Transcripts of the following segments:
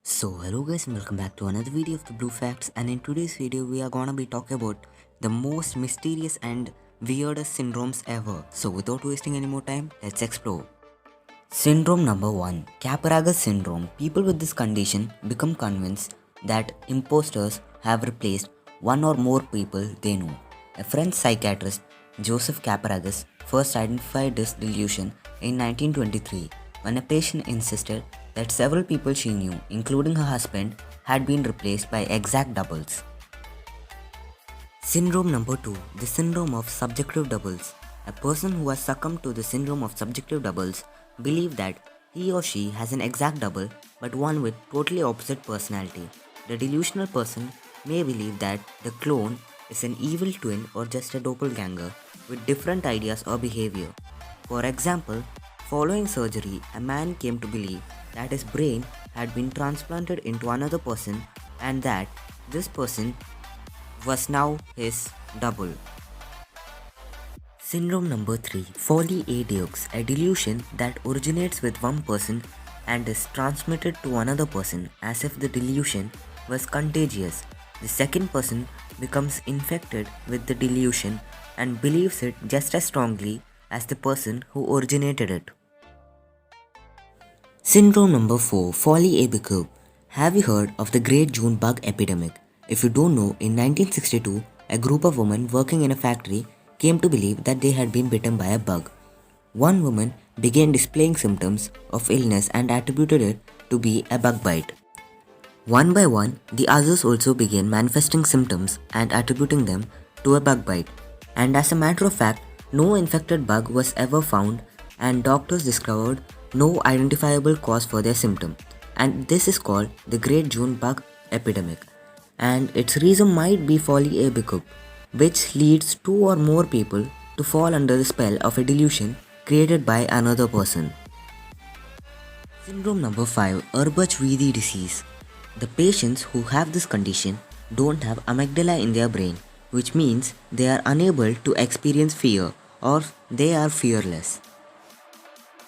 So hello guys and welcome back to another video of the Blue Facts, and in today's video we are gonna be talking about the most mysterious and weirdest syndromes ever. So without wasting any more time, let's explore. Syndrome number 1, Caparagas syndrome. People with this condition become convinced that imposters have replaced one or more people they know. A French psychiatrist, Joseph Caparagas, first identified this delusion in 1923 when a patient insisted that several people she knew, including her husband, had been replaced by exact doubles. Syndrome number 2, the syndrome of subjective doubles. A person who has succumbed to the syndrome of subjective doubles believes that he or she has an exact double but one with totally opposite personality. The delusional person may believe that the clone is an evil twin or just a doppelganger with different ideas or behavior. For example, following surgery, a man came to believe that his brain had been transplanted into another person and that this person was now his double. Syndrome number 3, Folie à Deux, a delusion that originates with one person and is transmitted to another person as if the delusion was contagious. The second person becomes infected with the delusion and believes it just as strongly as the person who originated it. Syndrome number 4, Folie à Deux. Have you heard of the Great June Bug Epidemic? If you don't know, in 1962, a group of women working in a factory came to believe that they had been bitten by a bug. One woman began displaying symptoms of illness and attributed it to be a bug bite. One by one, the others also began manifesting symptoms and attributing them to a bug bite. And as a matter of fact, no infected bug was ever found, and doctors discovered no identifiable cause for their symptom. And this is called the Great June Bug Epidemic. And its reason might be Folie à Deux, which leads two or more people to fall under the spell of a delusion created by another person. Syndrome number 5, Urbach-Wiede disease. The patients who have this condition don't have amygdala in their brain, which means they are unable to experience fear or they are fearless.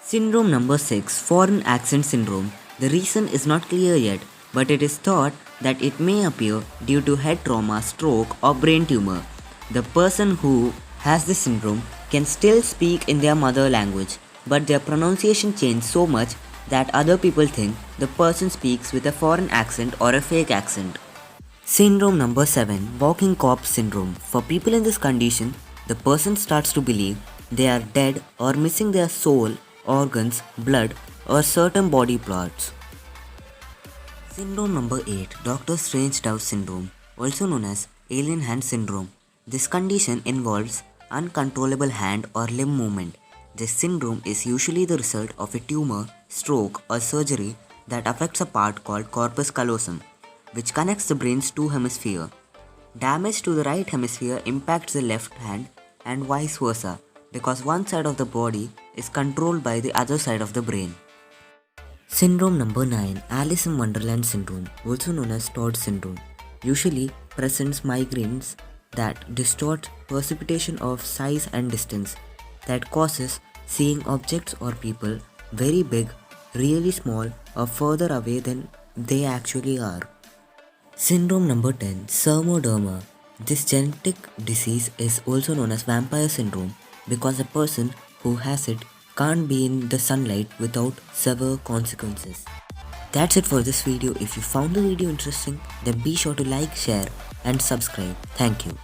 Syndrome number 6, Foreign Accent Syndrome. The reason is not clear yet, but it is thought that it may appear due to head trauma, stroke, or brain tumor. The person who has this syndrome can still speak in their mother language, but their pronunciation changes so much that other people think the person speaks with a foreign accent or a fake accent. Syndrome number 7, Walking Corpse Syndrome. For people in this condition, the person starts to believe they are dead or missing their soul, organs, blood, or certain body parts. Syndrome number 8, Doctor Strange Dove Syndrome, also known as Alien Hand Syndrome. This condition involves uncontrollable hand or limb movement. This syndrome is usually the result of a tumor, stroke, or surgery that affects a part called corpus callosum, which connects the brain's two hemispheres. Damage to the right hemisphere impacts the left hand and vice versa, because one side of the body is controlled by the other side of the brain. Syndrome number 9, Alice in Wonderland Syndrome, also known as Todd Syndrome, usually presents migraines that distort perception of size and distance, that causes seeing objects or people very big, really small, or further away than they actually are. Syndrome number 10, Sermoderma. This genetic disease is also known as vampire syndrome because a person who has it can't be in the sunlight without severe consequences. That's it for this video. If you found the video interesting, then be sure to like, share and subscribe. Thank you.